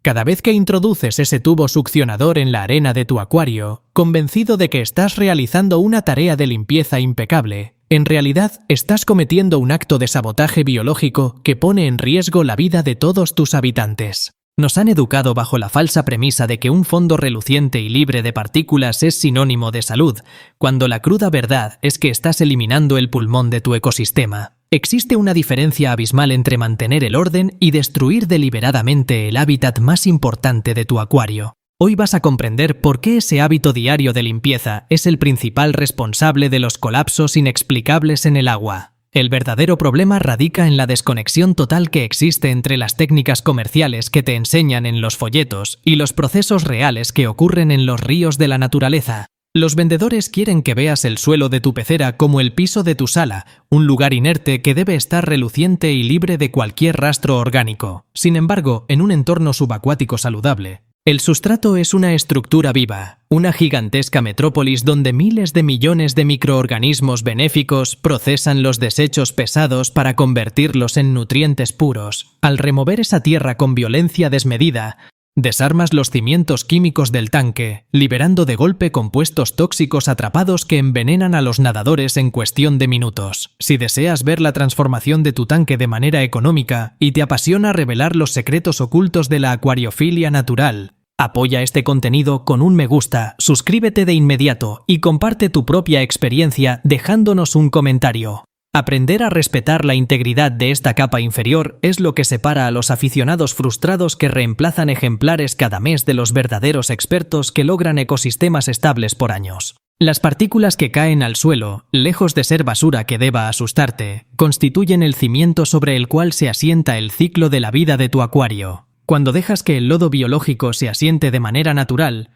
Cada vez que introduces ese tubo succionador en la arena de tu acuario, convencido de que estás realizando una tarea de limpieza impecable, en realidad estás cometiendo un acto de sabotaje biológico que pone en riesgo la vida de todos tus habitantes. Nos han educado bajo la falsa premisa de que un fondo reluciente y libre de partículas es sinónimo de salud, cuando la cruda verdad es que estás eliminando el pulmón de tu ecosistema. Existe una diferencia abismal entre mantener el orden y destruir deliberadamente el hábitat más importante de tu acuario. Hoy vas a comprender por qué ese hábito diario de limpieza es el principal responsable de los colapsos inexplicables en el agua. El verdadero problema radica en la desconexión total que existe entre las técnicas comerciales que te enseñan en los folletos y los procesos reales que ocurren en los ríos de la naturaleza. Los vendedores quieren que veas el suelo de tu pecera como el piso de tu sala, un lugar inerte que debe estar reluciente y libre de cualquier rastro orgánico. Sin embargo, en un entorno subacuático saludable, el sustrato es una estructura viva, una gigantesca metrópolis donde miles de millones de microorganismos benéficos procesan los desechos pesados para convertirlos en nutrientes puros. Al remover esa tierra con violencia desmedida, desarmas los cimientos químicos del tanque, liberando de golpe compuestos tóxicos atrapados que envenenan a los nadadores en cuestión de minutos. Si deseas ver la transformación de tu tanque de manera económica y te apasiona revelar los secretos ocultos de la acuariofilia natural, apoya este contenido con un me gusta, suscríbete de inmediato y comparte tu propia experiencia dejándonos un comentario. Aprender a respetar la integridad de esta capa inferior es lo que separa a los aficionados frustrados que reemplazan ejemplares cada mes de los verdaderos expertos que logran ecosistemas estables por años. Las partículas que caen al suelo, lejos de ser basura que deba asustarte, constituyen el cimiento sobre el cual se asienta el ciclo de la vida de tu acuario. Cuando dejas que el lodo biológico se asiente de manera natural,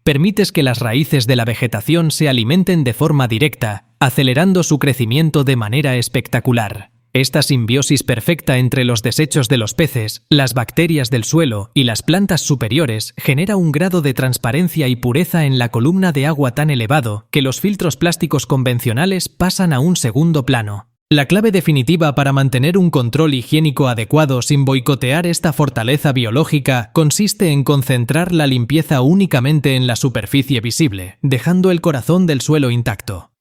permites que las raíces de la vegetación se alimenten de forma directa, acelerando su crecimiento de manera espectacular. Esta simbiosis perfecta entre los desechos de los peces, las bacterias del suelo y las plantas superiores genera un grado de transparencia y pureza en la columna de agua tan elevado que los filtros plásticos convencionales pasan a un segundo plano. La clave definitiva para mantener un control higiénico adecuado sin boicotear esta fortaleza biológica consiste en concentrar la limpieza únicamente en la superficie visible, dejando el corazón del suelo intacto.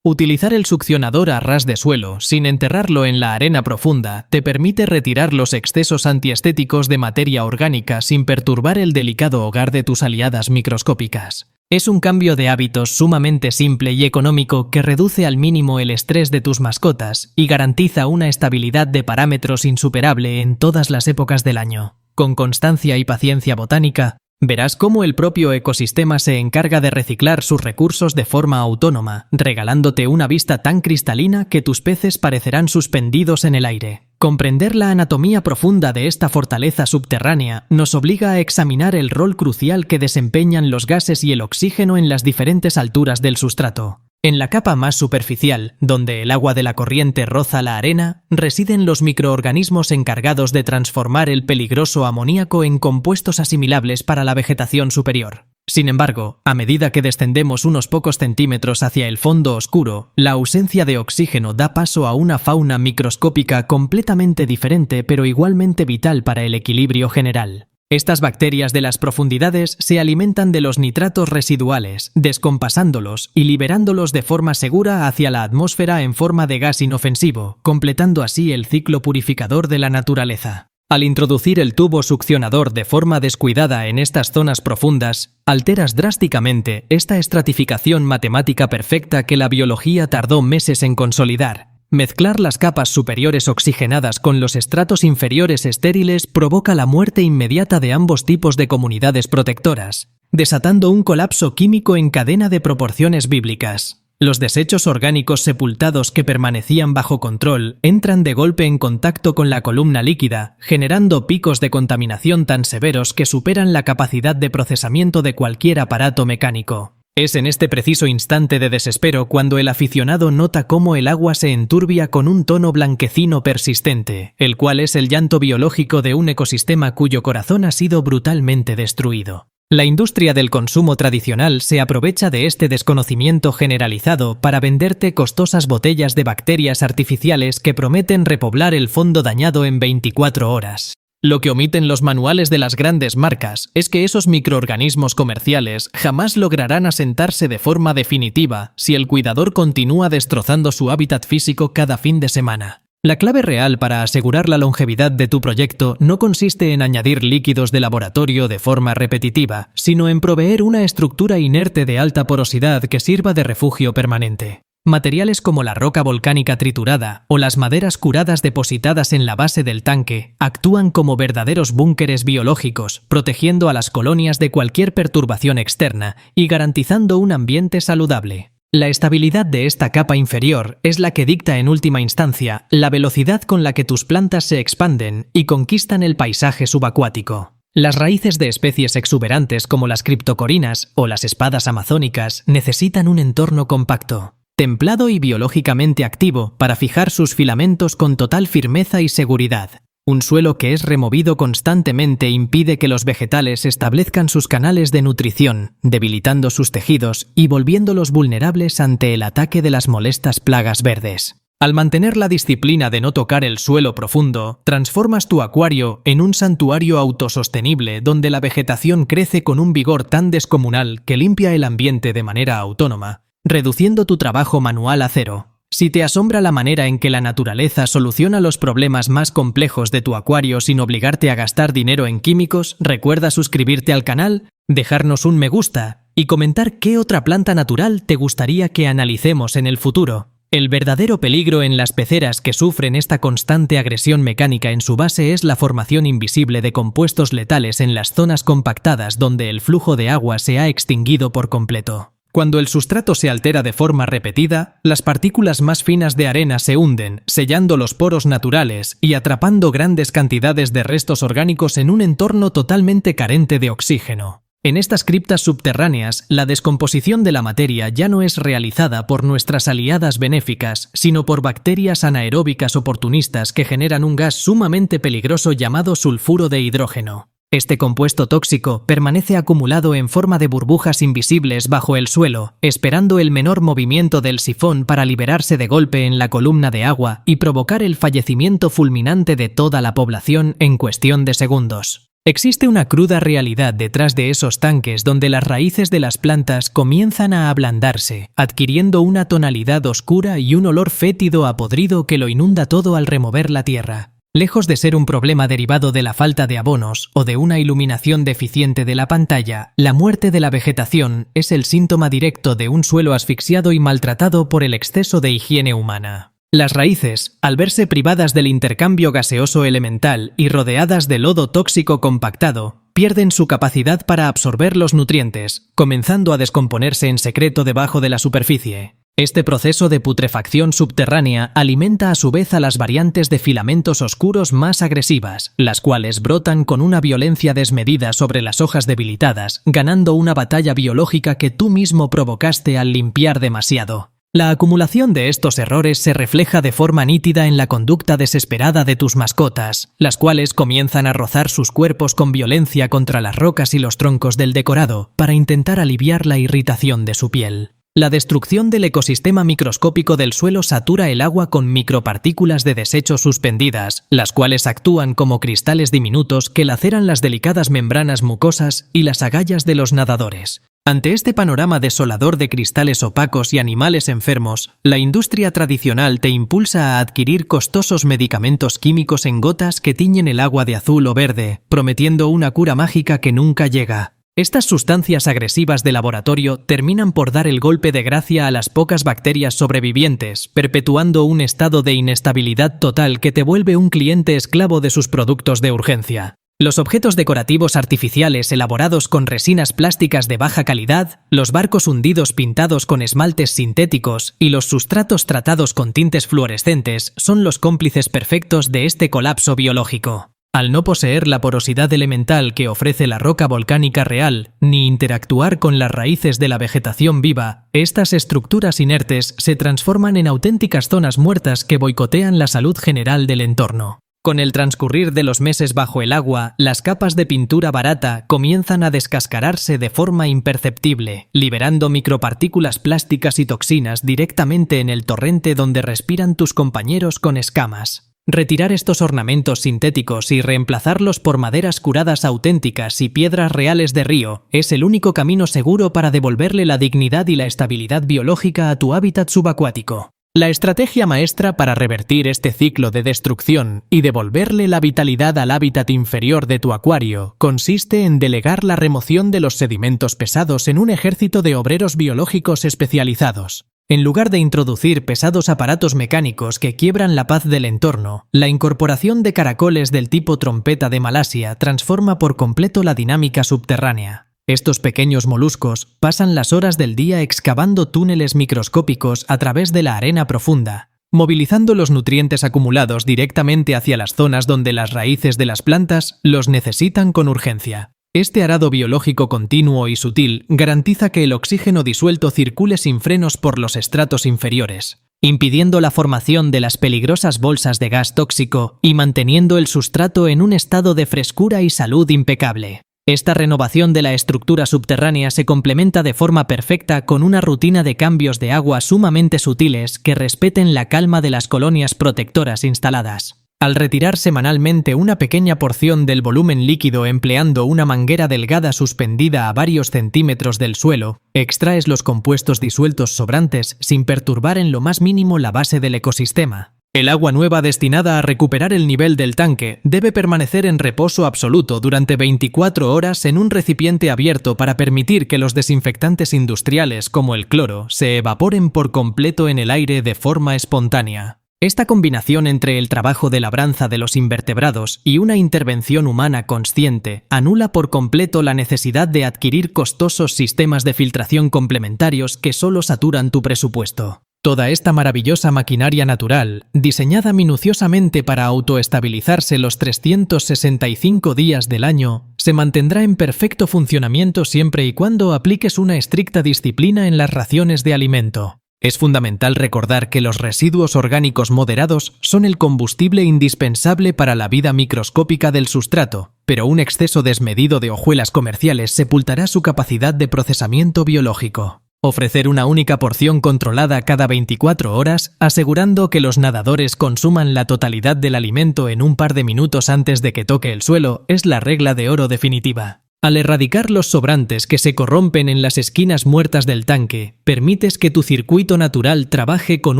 Utilizar el succionador a ras de suelo, sin enterrarlo en la arena profunda, te permite retirar los excesos antiestéticos de materia orgánica sin perturbar el delicado hogar de tus aliadas microscópicas. Es un cambio de hábitos sumamente simple y económico que reduce al mínimo el estrés de tus mascotas y garantiza una estabilidad de parámetros insuperable en todas las épocas del año. Con constancia y paciencia botánica, verás cómo el propio ecosistema se encarga de reciclar sus recursos de forma autónoma, regalándote una vista tan cristalina que tus peces parecerán suspendidos en el aire. Comprender la anatomía profunda de esta fortaleza subterránea nos obliga a examinar el rol crucial que desempeñan los gases y el oxígeno en las diferentes alturas del sustrato. En la capa más superficial, donde el agua de la corriente roza la arena, residen los microorganismos encargados de transformar el peligroso amoníaco en compuestos asimilables para la vegetación superior. Sin embargo, a medida que descendemos unos pocos centímetros hacia el fondo oscuro, la ausencia de oxígeno da paso a una fauna microscópica completamente diferente pero igualmente vital para el equilibrio general. Estas bacterias de las profundidades se alimentan de los nitratos residuales, descompasándolos y liberándolos de forma segura hacia la atmósfera en forma de gas inofensivo, completando así el ciclo purificador de la naturaleza. Al introducir el tubo succionador de forma descuidada en estas zonas profundas, alteras drásticamente esta estratificación matemática perfecta que la biología tardó meses en consolidar. Mezclar las capas superiores oxigenadas con los estratos inferiores estériles provoca la muerte inmediata de ambos tipos de comunidades protectoras, desatando un colapso químico en cadena de proporciones bíblicas. Los desechos orgánicos sepultados que permanecían bajo control entran de golpe en contacto con la columna líquida, generando picos de contaminación tan severos que superan la capacidad de procesamiento de cualquier aparato mecánico. Es en este preciso instante de desespero cuando el aficionado nota cómo el agua se enturbia con un tono blanquecino persistente, el cual es el llanto biológico de un ecosistema cuyo corazón ha sido brutalmente destruido. La industria del consumo tradicional se aprovecha de este desconocimiento generalizado para venderte costosas botellas de bacterias artificiales que prometen repoblar el fondo dañado en 24 horas. Lo que omiten los manuales de las grandes marcas es que esos microorganismos comerciales jamás lograrán asentarse de forma definitiva si el cuidador continúa destrozando su hábitat físico cada fin de semana. La clave real para asegurar la longevidad de tu proyecto no consiste en añadir líquidos de laboratorio de forma repetitiva, sino en proveer una estructura inerte de alta porosidad que sirva de refugio permanente. Materiales como la roca volcánica triturada o las maderas curadas depositadas en la base del tanque actúan como verdaderos búnkeres biológicos, protegiendo a las colonias de cualquier perturbación externa y garantizando un ambiente saludable. La estabilidad de esta capa inferior es la que dicta en última instancia la velocidad con la que tus plantas se expanden y conquistan el paisaje subacuático. Las raíces de especies exuberantes como las criptocorinas o las espadas amazónicas necesitan un entorno compacto, templado y biológicamente activo para fijar sus filamentos con total firmeza y seguridad. Un suelo que es removido constantemente impide que los vegetales establezcan sus canales de nutrición, debilitando sus tejidos y volviéndolos vulnerables ante el ataque de las molestas plagas verdes. Al mantener la disciplina de no tocar el suelo profundo, transformas tu acuario en un santuario autosostenible donde la vegetación crece con un vigor tan descomunal que limpia el ambiente de manera autónoma, reduciendo tu trabajo manual a cero. Si te asombra la manera en que la naturaleza soluciona los problemas más complejos de tu acuario sin obligarte a gastar dinero en químicos, recuerda suscribirte al canal, dejarnos un me gusta y comentar qué otra planta natural te gustaría que analicemos en el futuro. El verdadero peligro en las peceras que sufren esta constante agresión mecánica en su base es la formación invisible de compuestos letales en las zonas compactadas donde el flujo de agua se ha extinguido por completo. Cuando el sustrato se altera de forma repetida, las partículas más finas de arena se hunden, sellando los poros naturales y atrapando grandes cantidades de restos orgánicos en un entorno totalmente carente de oxígeno. En estas criptas subterráneas, la descomposición de la materia ya no es realizada por nuestras aliadas benéficas, sino por bacterias anaeróbicas oportunistas que generan un gas sumamente peligroso llamado sulfuro de hidrógeno. Este compuesto tóxico permanece acumulado en forma de burbujas invisibles bajo el suelo, esperando el menor movimiento del sifón para liberarse de golpe en la columna de agua y provocar el fallecimiento fulminante de toda la población en cuestión de segundos. Existe una cruda realidad detrás de esos tanques donde las raíces de las plantas comienzan a ablandarse, adquiriendo una tonalidad oscura y un olor fétido a podrido que lo inunda todo al remover la tierra. Lejos de ser un problema derivado de la falta de abonos o de una iluminación deficiente de la pantalla, la muerte de la vegetación es el síntoma directo de un suelo asfixiado y maltratado por el exceso de higiene humana. Las raíces, al verse privadas del intercambio gaseoso elemental y rodeadas de lodo tóxico compactado, pierden su capacidad para absorber los nutrientes, comenzando a descomponerse en secreto debajo de la superficie. Este proceso de putrefacción subterránea alimenta a su vez a las variantes de filamentos oscuros más agresivas, las cuales brotan con una violencia desmedida sobre las hojas debilitadas, ganando una batalla biológica que tú mismo provocaste al limpiar demasiado. La acumulación de estos errores se refleja de forma nítida en la conducta desesperada de tus mascotas, las cuales comienzan a rozar sus cuerpos con violencia contra las rocas y los troncos del decorado para intentar aliviar la irritación de su piel. La destrucción del ecosistema microscópico del suelo satura el agua con micropartículas de desechos suspendidas, las cuales actúan como cristales diminutos que laceran las delicadas membranas mucosas y las agallas de los nadadores. Ante este panorama desolador de cristales opacos y animales enfermos, la industria tradicional te impulsa a adquirir costosos medicamentos químicos en gotas que tiñen el agua de azul o verde, prometiendo una cura mágica que nunca llega. Estas sustancias agresivas de laboratorio terminan por dar el golpe de gracia a las pocas bacterias sobrevivientes, perpetuando un estado de inestabilidad total que te vuelve un cliente esclavo de sus productos de urgencia. Los objetos decorativos artificiales elaborados con resinas plásticas de baja calidad, los barcos hundidos pintados con esmaltes sintéticos y los sustratos tratados con tintes fluorescentes son los cómplices perfectos de este colapso biológico. Al no poseer la porosidad elemental que ofrece la roca volcánica real, ni interactuar con las raíces de la vegetación viva, estas estructuras inertes se transforman en auténticas zonas muertas que boicotean la salud general del entorno. Con el transcurrir de los meses bajo el agua, las capas de pintura barata comienzan a descascararse de forma imperceptible, liberando micropartículas plásticas y toxinas directamente en el torrente donde respiran tus compañeros con escamas. Retirar estos ornamentos sintéticos y reemplazarlos por maderas curadas auténticas y piedras reales de río es el único camino seguro para devolverle la dignidad y la estabilidad biológica a tu hábitat subacuático. La estrategia maestra para revertir este ciclo de destrucción y devolverle la vitalidad al hábitat inferior de tu acuario consiste en delegar la remoción de los sedimentos pesados en un ejército de obreros biológicos especializados. En lugar de introducir pesados aparatos mecánicos que quiebran la paz del entorno, la incorporación de caracoles del tipo trompeta de Malasia transforma por completo la dinámica subterránea. Estos pequeños moluscos pasan las horas del día excavando túneles microscópicos a través de la arena profunda, movilizando los nutrientes acumulados directamente hacia las zonas donde las raíces de las plantas los necesitan con urgencia. Este arado biológico continuo y sutil garantiza que el oxígeno disuelto circule sin frenos por los estratos inferiores, impidiendo la formación de las peligrosas bolsas de gas tóxico y manteniendo el sustrato en un estado de frescura y salud impecable. Esta renovación de la estructura subterránea se complementa de forma perfecta con una rutina de cambios de agua sumamente sutiles que respeten la calma de las colonias protectoras instaladas. Al retirar semanalmente una pequeña porción del volumen líquido empleando una manguera delgada suspendida a varios centímetros del suelo, extraes los compuestos disueltos sobrantes sin perturbar en lo más mínimo la base del ecosistema. El agua nueva destinada a recuperar el nivel del tanque debe permanecer en reposo absoluto durante 24 horas en un recipiente abierto para permitir que los desinfectantes industriales como el cloro se evaporen por completo en el aire de forma espontánea. Esta combinación entre el trabajo de labranza de los invertebrados y una intervención humana consciente anula por completo la necesidad de adquirir costosos sistemas de filtración complementarios que solo saturan tu presupuesto. Toda esta maravillosa maquinaria natural, diseñada minuciosamente para autoestabilizarse los 365 días del año, se mantendrá en perfecto funcionamiento siempre y cuando apliques una estricta disciplina en las raciones de alimento. Es fundamental recordar que los residuos orgánicos moderados son el combustible indispensable para la vida microscópica del sustrato, pero un exceso desmedido de hojuelas comerciales sepultará su capacidad de procesamiento biológico. Ofrecer una única porción controlada cada 24 horas, asegurando que los nadadores consuman la totalidad del alimento en un par de minutos antes de que toque el suelo, es la regla de oro definitiva. Al erradicar los sobrantes que se corrompen en las esquinas muertas del tanque, permites que tu circuito natural trabaje con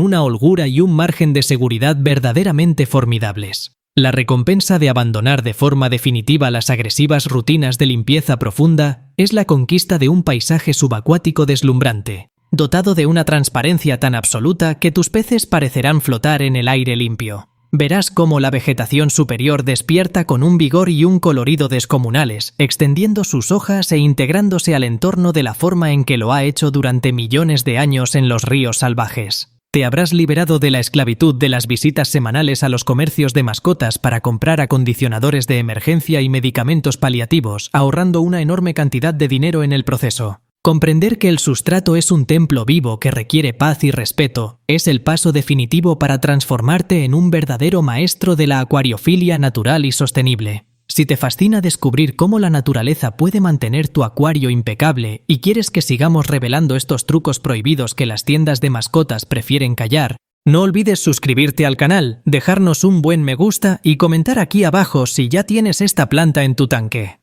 una holgura y un margen de seguridad verdaderamente formidables. La recompensa de abandonar de forma definitiva las agresivas rutinas de limpieza profunda es la conquista de un paisaje subacuático deslumbrante, dotado de una transparencia tan absoluta que tus peces parecerán flotar en el aire limpio. Verás cómo la vegetación superior despierta con un vigor y un colorido descomunales, extendiendo sus hojas e integrándose al entorno de la forma en que lo ha hecho durante millones de años en los ríos salvajes. Te habrás liberado de la esclavitud de las visitas semanales a los comercios de mascotas para comprar acondicionadores de emergencia y medicamentos paliativos, ahorrando una enorme cantidad de dinero en el proceso. Comprender que el sustrato es un templo vivo que requiere paz y respeto es el paso definitivo para transformarte en un verdadero maestro de la acuariofilia natural y sostenible. Si te fascina descubrir cómo la naturaleza puede mantener tu acuario impecable y quieres que sigamos revelando estos trucos prohibidos que las tiendas de mascotas prefieren callar, no olvides suscribirte al canal, dejarnos un buen me gusta y comentar aquí abajo si ya tienes esta planta en tu tanque.